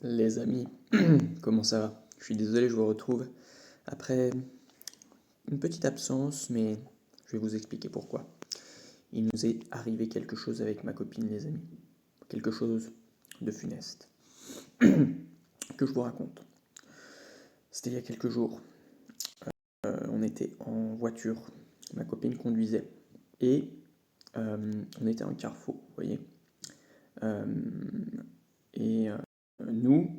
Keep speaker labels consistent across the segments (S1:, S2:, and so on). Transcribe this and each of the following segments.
S1: Les amis, comment ça va? Je suis désolé, je vous retrouve après une petite absence, mais je vais vous expliquer pourquoi. Il nous est arrivé quelque chose avec ma copine, les amis. Quelque chose de funeste. Que je vous raconte. C'était il y a quelques jours. On était en voiture. Ma copine conduisait. Et on était à un carrefour, vous voyez. Euh, et nous,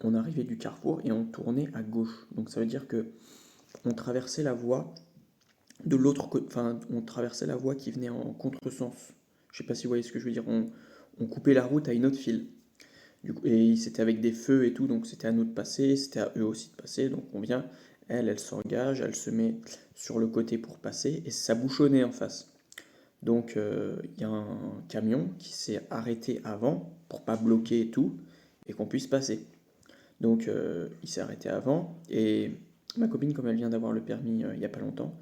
S1: on arrivait du carrefour et on tournait à gauche. Donc ça veut dire que on traversait la voie de l'autre côté, enfin, on traversait la voie qui venait en contresens. Je sais pas si vous voyez ce que je veux dire. On coupait la route à une autre file. Du coup, et c'était avec des feux et tout, donc c'était à nous de passer, c'était à eux aussi de passer. Donc on vient, elle s'engage, elle se met sur le côté pour passer, et ça bouchonnait en face. Donc il y a un camion qui s'est arrêté avant pour pas bloquer et tout, et qu'on puisse passer. Donc il s'est arrêté avant, et ma copine, comme elle vient d'avoir le permis il y a pas longtemps,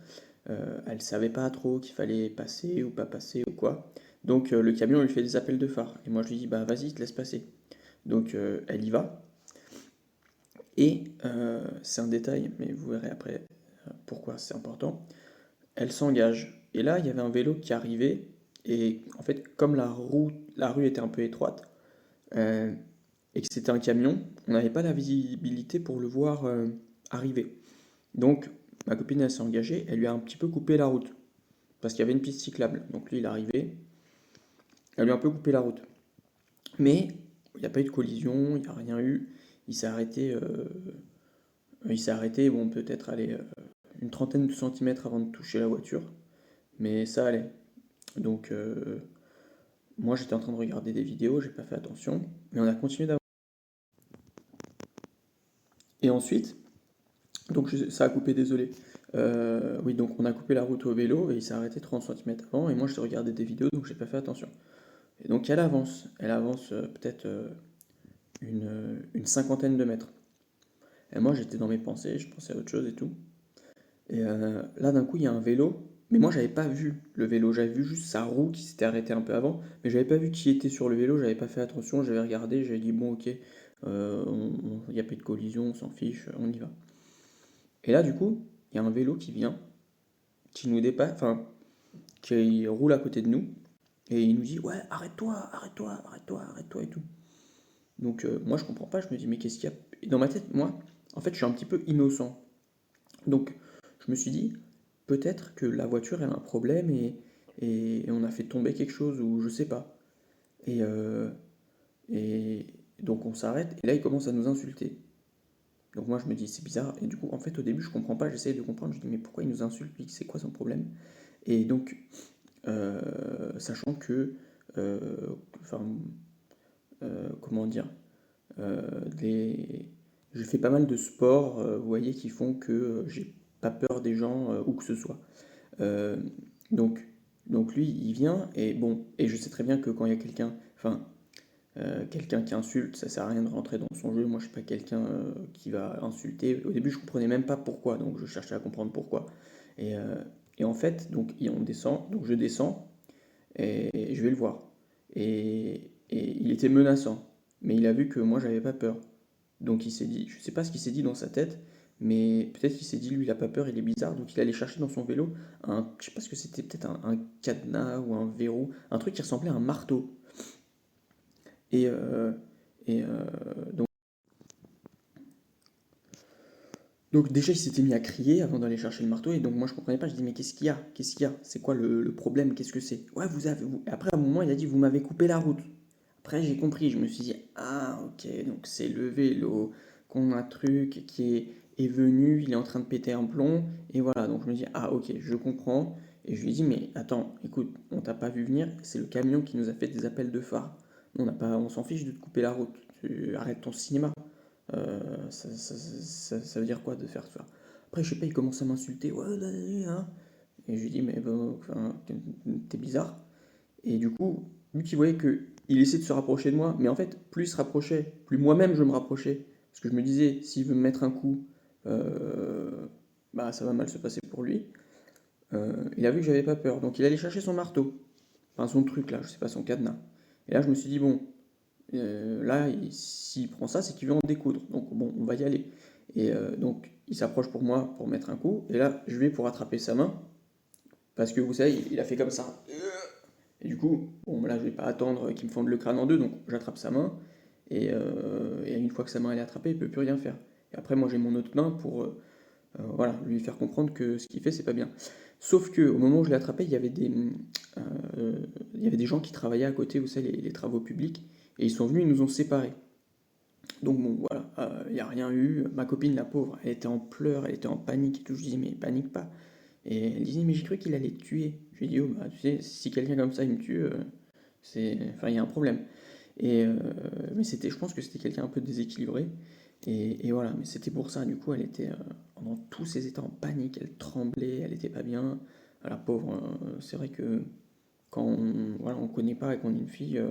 S1: elle savait pas trop qu'il fallait passer ou pas passer ou quoi. Donc le camion lui fait des appels de phare. Et moi je lui dis bah vas-y, te laisse passer. Donc elle y va. Et c'est un détail, mais vous verrez après pourquoi c'est important. Elle s'engage. Et là, il y avait un vélo qui arrivait. Et en fait, comme la rue était un peu étroite, euh, et que c'était un camion, on n'avait pas la visibilité pour le voir arriver. Donc ma copine, elle s'est engagée, elle lui a un petit peu coupé la route. Parce qu'il y avait une piste cyclable. Donc lui, il est arrivé, elle lui a un peu coupé la route. Mais il n'y a pas eu de collision, il n'y a rien eu. Il s'est arrêté, bon, peut-être aller une trentaine de centimètres avant de toucher la voiture. Mais ça allait. Donc moi, j'étais en train de regarder des vidéos, j'ai pas fait attention. Mais on a continué d'avancer. Et ensuite, donc ça a coupé, désolé. Oui, donc on a coupé la route au vélo et il s'est arrêté 30 centimètres avant. Et moi, je regardais des vidéos, donc j'ai pas fait attention. Et donc elle avance. Elle avance peut-être une cinquantaine de mètres. Et moi, j'étais dans mes pensées, je pensais à autre chose et tout. Et là, d'un coup, il y a un vélo. Mais moi, j'avais pas vu le vélo. J'avais vu juste sa roue qui s'était arrêtée un peu avant. Mais j'avais pas vu qui était sur le vélo. J'avais pas fait attention. J'avais regardé. J'avais dit, bon, ok, il n'y a pas eu de collision, on s'en fiche, on y va. Et là, du coup, il y a un vélo qui vient, qui nous dépasse, enfin, qui roule à côté de nous. Et il nous dit, ouais, arrête-toi, arrête-toi, arrête-toi, arrête-toi et tout. Donc, moi, je comprends pas. Je me dis, mais qu'est-ce qu'il y a? Et dans ma tête, moi, en fait, je suis un petit peu innocent. Donc, je me suis dit, peut-être que la voiture, elle a un problème et on a fait tomber quelque chose ou je sais pas. Et, et donc, on s'arrête et là, il commence à nous insulter. Donc, moi, je me dis, c'est bizarre. Et du coup, en fait, au début, je comprends pas, j'essaye de comprendre. Je dis, mais pourquoi il nous insulte, lui? C'est quoi son problème? Et donc, sachant que, euh, enfin, comment dire, des... je fais pas mal de sports, vous voyez, qui font que j'ai pas peur des gens où que ce soit. Euh, donc, donc lui, il vient et bon, et je sais très bien que quand il y a quelqu'un, enfin, quelqu'un qui insulte, ça sert à rien de rentrer dans son jeu. Moi, je suis pas quelqu'un qui va insulter. Au début, je comprenais même pas pourquoi, donc je cherchais à comprendre pourquoi. Et, euh, et en fait, donc on descend, donc je descends et je vais le voir. Et il était menaçant, mais il a vu que moi, j'avais pas peur. Donc il s'est dit, je sais pas ce qu'il s'est dit dans sa tête, mais peut-être qu'il s'est dit, lui, il a pas peur, il est bizarre, donc il allait chercher dans son vélo je sais pas ce que c'était, peut-être un cadenas ou un verrou, un truc qui ressemblait à un marteau. Et, euh, et donc, donc déjà, il s'était mis à crier avant d'aller chercher le marteau, et donc moi je comprenais pas, je dis, mais qu'est-ce qu'il y a? Qu'est-ce qu'il y a? C'est quoi le problème? Qu'est-ce que c'est? Ouais, Après, à un moment, il a dit, vous m'avez coupé la route. Après, j'ai compris, je me suis dit, ah, ok, donc c'est le vélo, qu'on a un truc est venu, il est en train de péter un plomb, et voilà, donc je me dis, ah, ok, je comprends. Et je lui dis, mais attends, écoute, on t'a pas vu venir, c'est le camion qui nous a fait des appels de phare. On n'a pas, on s'en fiche de te couper la route, tu arrêtes ton cinéma. Ça veut dire quoi de faire ça? Après, je sais pas, il commence à m'insulter, ouais, là, là, hein. Et je lui dis, mais bon, enfin, t'es bizarre. Et du coup, lui qui voyait que il essayait de se rapprocher de moi, mais en fait, plus il se rapprochait, plus moi-même je me rapprochais. Parce que je me disais, s'il veut me mettre un coup, bah ça va mal se passer pour lui. Il a vu que j'avais pas peur, donc il allait chercher son marteau, enfin son truc là, je sais pas, son cadenas. Et là, je me suis dit, bon, là, s'il prend ça, c'est qu'il veut en découdre. Donc bon, on va y aller. Et donc, il s'approche pour moi pour mettre un coup. Et là, je vais pour attraper sa main. Parce que vous savez, il a fait comme ça. Et du coup, bon, là, je vais pas attendre qu'il me fonde le crâne en deux. Donc, j'attrape sa main. Et une fois que sa main elle est attrapée, il peut plus rien faire. Et après, moi, j'ai mon autre main pour voilà, lui faire comprendre que ce qu'il fait, c'est pas bien. Sauf que au moment où je l'ai attrapé, il y avait des gens qui travaillaient à côté, vous savez, les travaux publics. Et ils sont venus, ils nous ont séparés. Donc bon, voilà, il n'y a rien eu. Ma copine, la pauvre, elle était en pleurs, elle était en panique et tout. Je disais, mais panique pas. Et elle disait, mais j'ai cru qu'il allait te tuer. Je lui ai dit, oh, bah, tu sais, si quelqu'un comme ça, il me tue, enfin, il y a un problème. Mais je pense que c'était quelqu'un un peu déséquilibré. Et voilà, mais c'était pour ça. Du coup, elle était, pendant tous ses états en panique, elle tremblait, elle était pas bien. La pauvre, c'est vrai que quand voilà, on connaît pas et qu'on est une fille,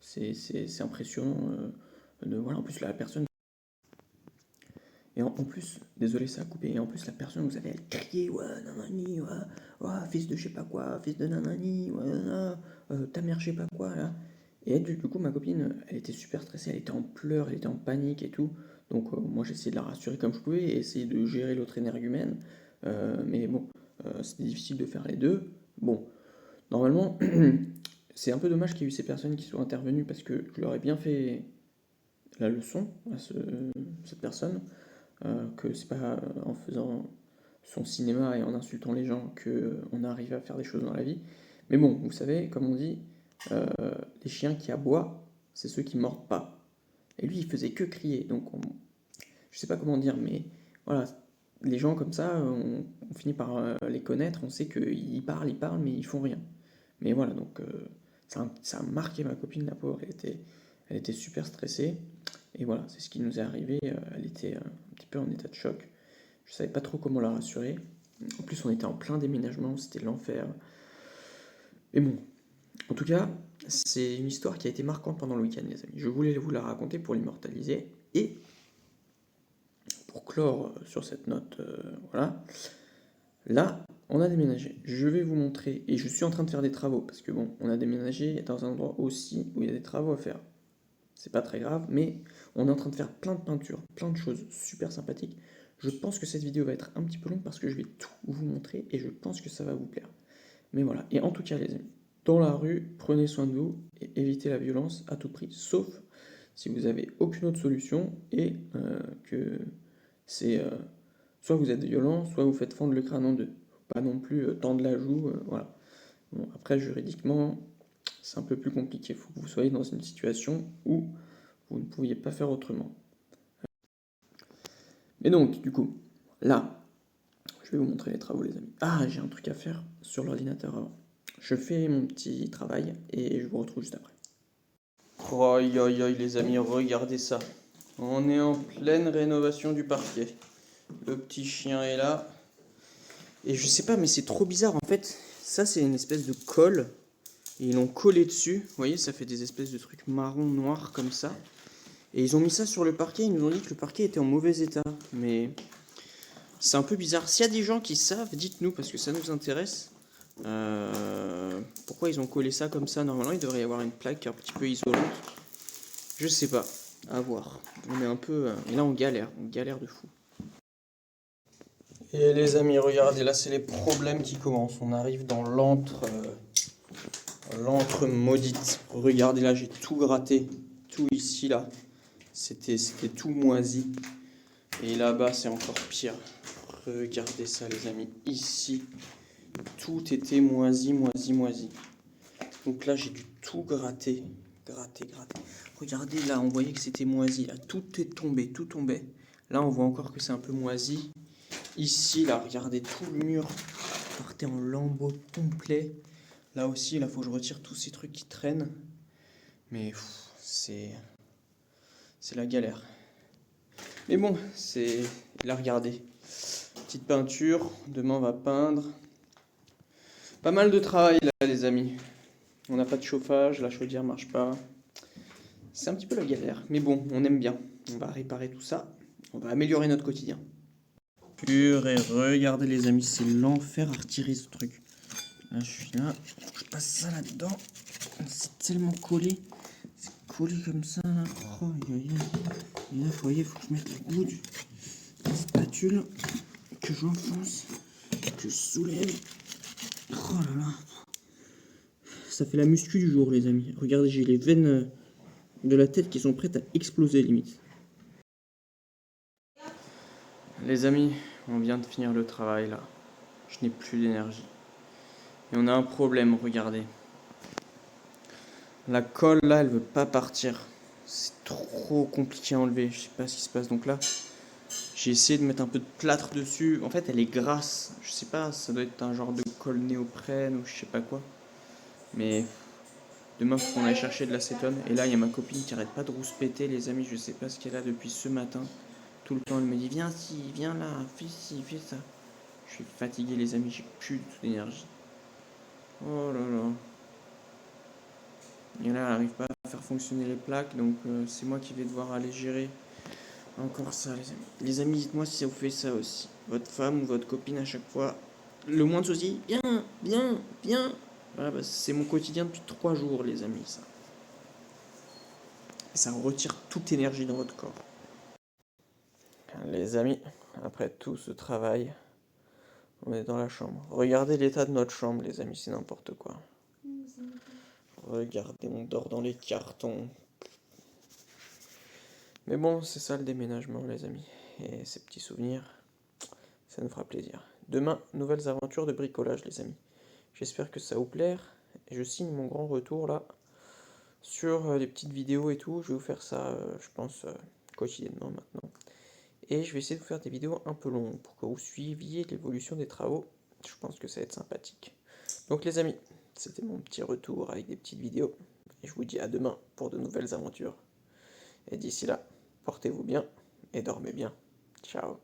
S1: c'est impressionnant. Voilà, en plus, la personne. Et en plus, désolé, ça a coupé. Et en plus, la personne, vous savez, elle criait, ouais, nanani, ouais, ouais, fils de je sais pas quoi, fils de nanani, ouais, nanana, ta mère, je sais pas quoi, là. Et elle, du coup, ma copine, elle était super stressée, elle était en pleurs, elle était en panique et tout. Donc, moi, j'essayais de la rassurer comme je pouvais et essayer de gérer l'autre énergumène. Mais bon, c'était difficile de faire les deux. Bon, normalement, c'est un peu dommage qu'il y ait eu ces personnes qui soient intervenues parce que je leur ai bien fait la leçon à cette personne que c'est pas en faisant son cinéma et en insultant les gens que on arrive à faire des choses dans la vie. Mais bon, vous savez, comme on dit, euh, les chiens qui aboient, c'est ceux qui mordent pas. Et lui, il faisait que crier. Donc, je sais pas comment dire, mais voilà, les gens comme ça, on finit par les connaître. On sait qu'ils parlent, mais ils font rien. Mais voilà, donc ça a marqué ma copine, la pauvre. Elle était super stressée. Et voilà, c'est ce qui nous est arrivé. Elle était un petit peu en état de choc. Je savais pas trop comment la rassurer. En plus, on était en plein déménagement, c'était l'enfer. Mais bon, en tout cas, c'est une histoire qui a été marquante pendant le week-end, les amis. Je voulais vous la raconter pour l'immortaliser. Et pour clore sur cette note, voilà. Là, on a déménagé. Je vais vous montrer. Et je suis en train de faire des travaux. Parce que bon, on a déménagé dans un endroit aussi où il y a des travaux à faire. C'est pas très grave, mais on est en train de faire plein de peintures, plein de choses super sympathiques. Je pense que cette vidéo va être un petit peu longue parce que je vais tout vous montrer et je pense que ça va vous plaire. Mais voilà, et en tout cas les amis, dans la rue, prenez soin de vous et évitez la violence à tout prix, sauf si vous avez aucune autre solution et que c'est soit vous êtes violent, soit vous faites fendre le crâne en deux. Faut pas non plus tendre la joue, voilà. Bon, après juridiquement, c'est un peu plus compliqué. Il faut que vous soyez dans une situation où vous ne pouviez pas faire autrement. Et donc, du coup, là, je vais vous montrer les travaux, les amis. Ah, j'ai un truc à faire sur l'ordinateur avant. Je fais mon petit travail et je vous retrouve juste après. Aïe aïe aïe les amis, regardez ça. On est en pleine rénovation du parquet. Le petit chien est là. Et je sais pas, mais c'est trop bizarre en fait. Ça, c'est une espèce de colle. Et ils l'ont collé dessus. Vous voyez, ça fait des espèces de trucs marron noirs comme ça. Et ils ont mis ça sur le parquet. Ils nous ont dit que le parquet était en mauvais état. Mais c'est un peu bizarre. S'il y a des gens qui savent, dites-nous parce que ça nous intéresse. Pourquoi ils ont collé ça comme ça? Normalement, il devrait y avoir une plaque un petit peu isolante. Je sais pas. À voir. On est un peu. Et là, on galère de fou. Et les amis, regardez, là, c'est les problèmes qui commencent. On arrive dans l'antre maudite. Regardez, là, j'ai tout gratté. Tout ici, là. C'était tout moisi. Et là-bas, c'est encore pire. Regardez ça, les amis. Ici, tout était moisi. Donc là, j'ai dû tout gratter. Gratter. Regardez, là, on voyait que c'était moisi. Là, tout est tombé, tout tombait. Là, on voit encore que c'est un peu moisi. Ici, là, regardez, tout le mur partait en lambeaux complets. Là aussi, là, faut que je retire tous ces trucs qui traînent. Mais c'est la galère. Mais bon, c'est... Là, regardez. Petite peinture. Demain, on va peindre. Pas mal de travail, là, les amis. On n'a pas de chauffage, la chaudière marche pas. C'est un petit peu la galère. Mais bon, on aime bien. On va réparer tout ça. On va améliorer notre quotidien. Purée, regardez, les amis, c'est l'enfer à retirer ce truc. Là, je suis là. Je passe ça là-dedans. C'est tellement collé. C'est collé comme ça là. Oh, aïe, aïe, aïe. Et là, vous voyez, faut que je mette le bout de la spatule, que j'enfonce, que je soulève. Oh là là. Ça fait la muscu du jour, les amis. Regardez, j'ai les veines de la tête qui sont prêtes à exploser limite. Les amis, on vient de finir le travail là. Je n'ai plus d'énergie. Et on a un problème, regardez. La colle là, elle veut pas partir. C'est trop compliqué à enlever. Je sais pas ce qui se passe. Donc là, j'ai essayé de mettre un peu de plâtre dessus. En fait, elle est grasse. Je sais pas, ça doit être un genre de colle néoprène ou je sais pas quoi. Mais demain, faut qu'on aille chercher de l'acétone. Et là, il y a ma copine qui arrête pas de rouspéter, les amis. Je sais pas ce qu'elle a depuis ce matin. Tout le temps, elle me dit viens ci, viens là, fais ci, fais ça. Je suis fatigué, les amis. J'ai plus du tout d'énergie. Oh là là. Et là, elle n'arrive pas à faire fonctionner les plaques, donc c'est moi qui vais devoir aller gérer encore ça, les amis. Les amis, dites-moi si ça vous fait ça aussi. Votre femme ou votre copine, à chaque fois, le moins de soucis, viens, viens, viens. Voilà, bah, c'est mon quotidien depuis 3 jours, les amis, ça. Et ça retire toute énergie dans votre corps. Les amis, après tout ce travail, on est dans la chambre. Regardez l'état de notre chambre, les amis, c'est n'importe quoi. Regardez, on dort dans les cartons. Mais bon, c'est ça le déménagement, les amis. Et ces petits souvenirs, ça nous fera plaisir. Demain, nouvelles aventures de bricolage, les amis. J'espère que ça va vous plaire. Et je signe mon grand retour là sur les petites vidéos et tout. Je vais vous faire ça, je pense, quotidiennement maintenant. Et je vais essayer de vous faire des vidéos un peu longues pour que vous suiviez l'évolution des travaux. Je pense que ça va être sympathique. Donc les amis, c'était mon petit retour avec des petites vidéos. Et je vous dis à demain pour de nouvelles aventures. Et d'ici là, portez-vous bien et dormez bien. Ciao.